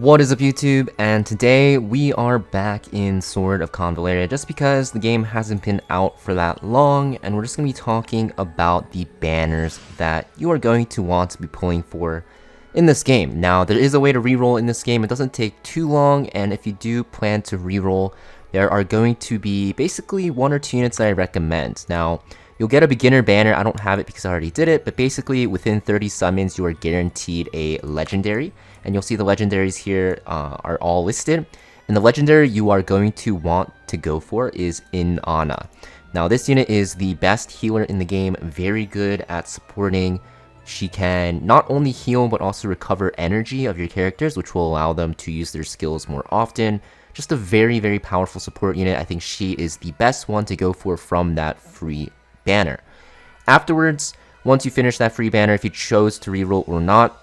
What is up YouTube, and today we are back in Sword of Convallaria just because the game hasn't been out for that long, and we're just going to be talking about the banners that you are going to want to be pulling for in this game. Now, there is a way to reroll in this game. It doesn't take too long, and if you do plan to reroll, there are going to be basically 1 or 2 units that I recommend. Now, you'll get a beginner banner. I don't have it because I already did it, but basically within 30 summons you are guaranteed a legendary, and you'll see the legendaries here are all listed. And the legendary you are going to want to go for is Inanna. Now this unit is the best healer in the game, very good at supporting. She can not only heal but also recover energy of your characters, which will allow them to use their skills more often. Just a very powerful support unit. I think she is the best one to go for from that free banner. Afterwards, once you finish that free banner, if you chose to reroll or not,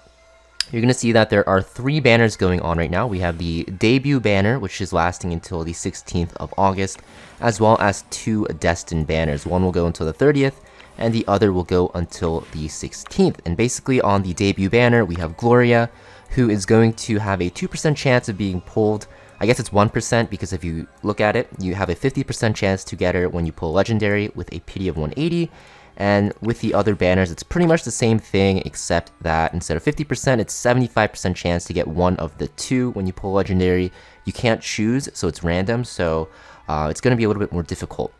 you're going to see that there are 3 banners going on right now. We have the debut banner, which is lasting until the 16th of August, as well as 2 destined banners. One will go until the 30th, and the other will go until the 16th. And basically on the debut banner, we have Gloria, who is going to have a 2% chance of being pulled. I guess it's 1% because if you look at it, you have a 50% chance to get her when you pull Legendary with a PD of 180. And with the other banners, it's pretty much the same thing, except that instead of 50%, it's 75% chance to get one of the 2 when you pull Legendary. You can't choose, so it's random, so it's going to be a little bit more difficult.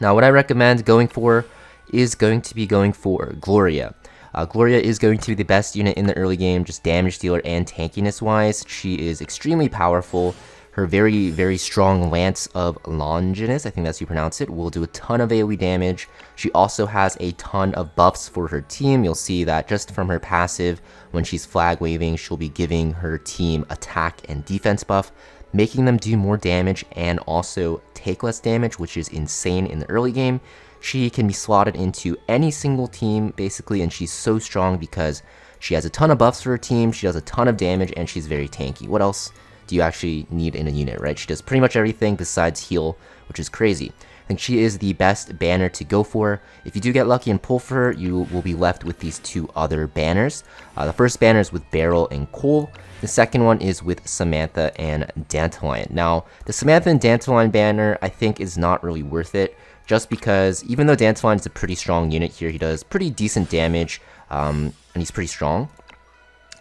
Now, what I recommend going for is going to be going for Gloria. Gloria is going to be the best unit in the early game, just damage dealer and tankiness wise. She is extremely powerful. Her very strong Lance of Longinus, I think that's how you pronounce it, will do a ton of AoE damage. She also has a ton of buffs for her team. You'll see that just from her passive, when she's flag waving, she'll be giving her team attack and defense buff, making them do more damage and also take less damage, which is insane in the early game. She can be slotted into any single team, basically, and she's so strong because she has a ton of buffs for her team, she does a ton of damage, and she's very tanky. What else do you actually need in a unit, right? She does pretty much everything besides heal, which is crazy. I think she is the best banner to go for. If you do get lucky and pull for her, you will be left with these 2 other banners. The first banner is with Beryl and Cole. The second one is with Samantha and Dandelion. Now, the Samantha and Dandelion banner, I think, is not really worth it, just because even though Dandelion is a pretty strong unit here, he does pretty decent damage, and he's pretty strong.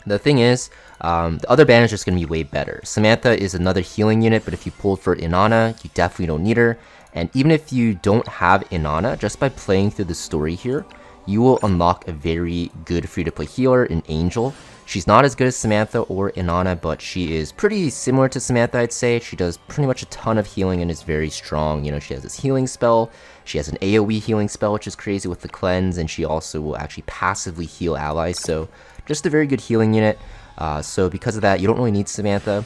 The thing is, the other banner is just going to be way better. Samantha is another healing unit, but if you pulled for Inanna, you definitely don't need her. And even if you don't have Inanna, just by playing through the story here, you will unlock a very good free-to-play healer in Angel. She's not as good as Samantha or Inanna, but she is pretty similar to Samantha, I'd say. She does pretty much a ton of healing and is very strong. You know, she has this healing spell. She has an AoE healing spell, which is crazy with the cleanse, and she also will actually passively heal allies. So just a very good healing unit. So because of that, you don't really need Samantha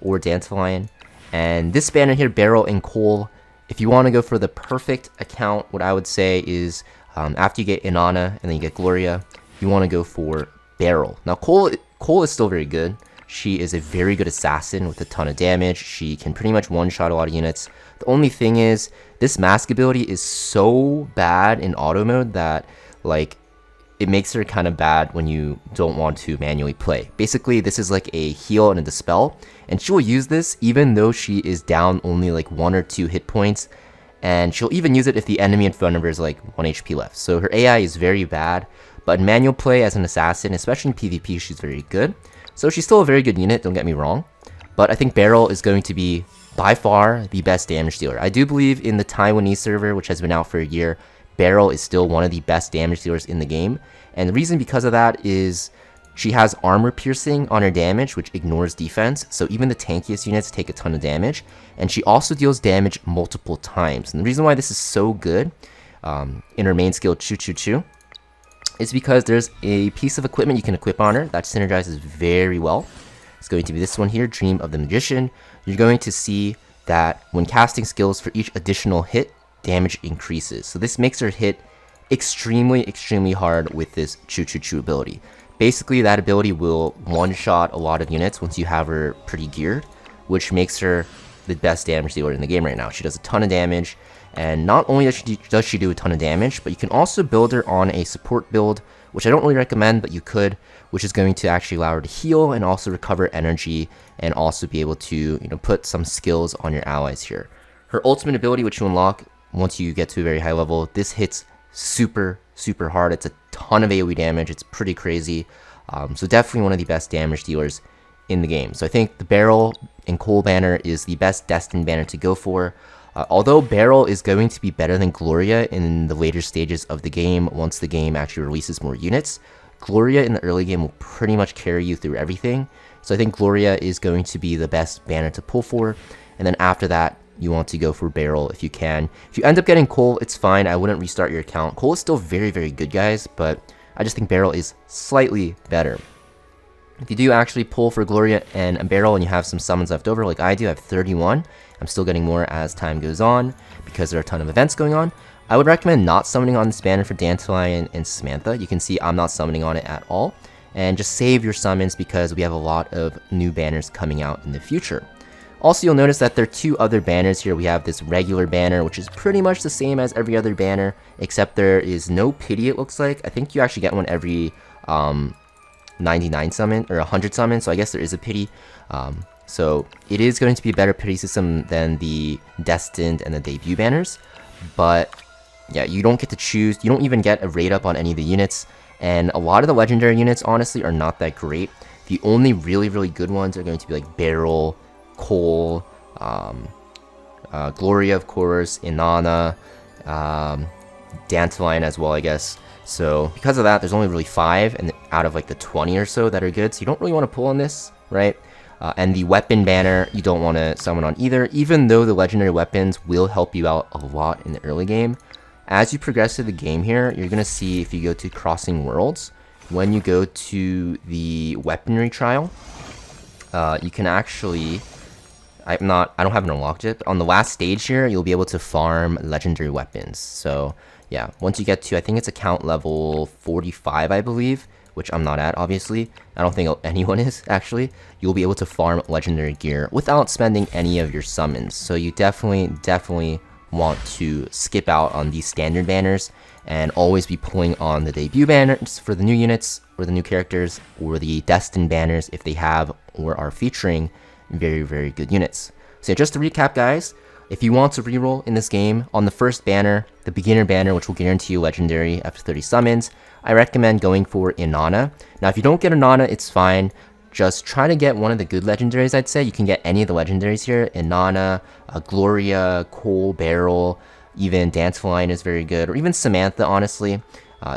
or Dandelion. And this banner here, Beryl and Cole, if you want to go for the perfect account, what I would say is after you get Inanna and then you get Gloria, you want to go for Beryl. Now Cole is still very good. She is a very good assassin with a ton of damage. She can pretty much one-shot a lot of units. The only thing is, this mask ability is so bad in auto mode that, like, it makes her kind of bad when you don't want to manually play. Basically, this is like a heal and a dispel, and she will use this even though she is down only like 1 or 2 hit points, and she'll even use it if the enemy in front of her is like 1 HP left. So her AI is very bad, but in manual play as an assassin, especially in PvP, she's very good. So she's still a very good unit, don't get me wrong, but I think Beryl is going to be by far the best damage dealer. I do believe in the Taiwanese server, which has been out for a year, Beryl is still one of the best damage dealers in the game, and the reason because of that is she has armor piercing on her damage, which ignores defense, so even the tankiest units take a ton of damage, and she also deals damage multiple times. And the reason why this is so good in her main skill, Choo Choo Choo, is because there's a piece of equipment you can equip on her that synergizes very well. It's going to be this one here, Dream of the Magician. You're going to see that when casting skills for each additional hit, damage increases. So this makes her hit extremely hard with this Choo Choo Choo ability. Basically, that ability will one-shot a lot of units once you have her pretty geared, which makes her the best damage dealer in the game right now. She does a ton of damage, and not only does she do a ton of damage, but you can also build her on a support build which I don't really recommend, but you could, which is going to actually allow her to heal and also recover energy and also be able to, you know, put some skills on your allies here. Her ultimate ability, which you unlock once you get to a very high level, this hits super hard. It's a ton of AoE damage. It's pretty crazy. So definitely one of the best damage dealers in the game. So I think the Barrel and Cole banner is the best destined banner to go for. Although Barrel is going to be better than Gloria in the later stages of the game once the game actually releases more units, Gloria in the early game will pretty much carry you through everything. So I think Gloria is going to be the best banner to pull for. And then after that, you want to go for Barrel if you can. If you end up getting Cole, it's fine. I wouldn't restart your account. Cole is still very good, guys, but I just think Barrel is slightly better. If you do actually pull for Gloria and Barrel and you have some summons left over like I do, I have 31. I'm still getting more as time goes on because there are a ton of events going on. I would recommend not summoning on this banner for Dandelion and Samantha. You can see I'm not summoning on it at all. And just save your summons because we have a lot of new banners coming out in the future. Also, you'll notice that there are two other banners here. We have this regular banner, which is pretty much the same as every other banner, except there is no pity, it looks like. I think you actually get one every 99 summon or 100 summon, so I guess there is a pity. So it is going to be a better pity system than the Destined and the Debut banners, but yeah, you don't get to choose. You don't even get a rate up on any of the units, and a lot of the legendary units honestly are not that great. The only really good ones are going to be like Barrel, Cole, Gloria, of course, Inanna, Dandelion as well, I guess. So because of that, there's only really 5 and out of like the 20 or so that are good, so you don't really want to pull on this, right? And the weapon banner, you don't want to summon on either, even though the legendary weapons will help you out a lot in the early game. As you progress through the game here, you're going to see if you go to Crossing Worlds, when you go to the weaponry trial, you can actually, I don't have it unlocked yet, but on the last stage here, you'll be able to farm legendary weapons. So yeah, once you get to, I think it's account level 45, I believe, which I'm not at, obviously. I don't think anyone is, actually. You'll be able to farm legendary gear without spending any of your summons. So you definitely want to skip out on these standard banners and always be pulling on the debut banners for the new units or the new characters, or the destined banners if they have or are featuring very good units. So just to recap, guys, if you want to reroll in this game, on the first banner, the beginner banner, which will guarantee you legendary after 30 summons, I recommend going for Inanna. Now if you don't get Inanna, it's fine. Just try to get one of the good legendaries, I'd say. You can get any of the legendaries here. Inanna, Gloria, Cole, Barrel, even Dandelion is very good, or even Samantha, honestly.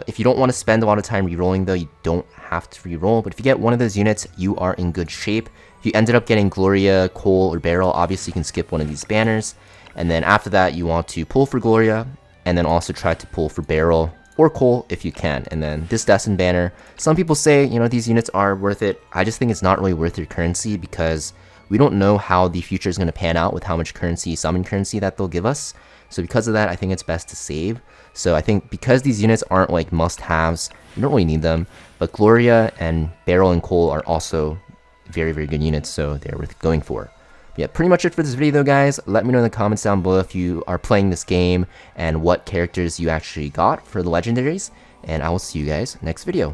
If you don't want to spend a lot of time rerolling though, you don't have to reroll, but if you get one of those units, you are in good shape. If you ended up getting Gloria, Cole, or Barrel, obviously you can skip one of these banners, and then after that you want to pull for Gloria, and then also try to pull for Barrel or Cole if you can. And then this Destined banner, some people say, you know, these units are worth it. I just think it's not really worth your currency because we don't know how the future is going to pan out with how much currency, summon currency that they'll give us. So because of that, I think it's best to save. So I think because these units aren't like must-haves, you don't really need them, but Gloria and Barrel and Cole are also very good units, so they're worth going for. Yeah, pretty much it for this video though, guys. Let me know in the comments down below if you are playing this game and what characters you actually got for the legendaries, and I will see you guys next video.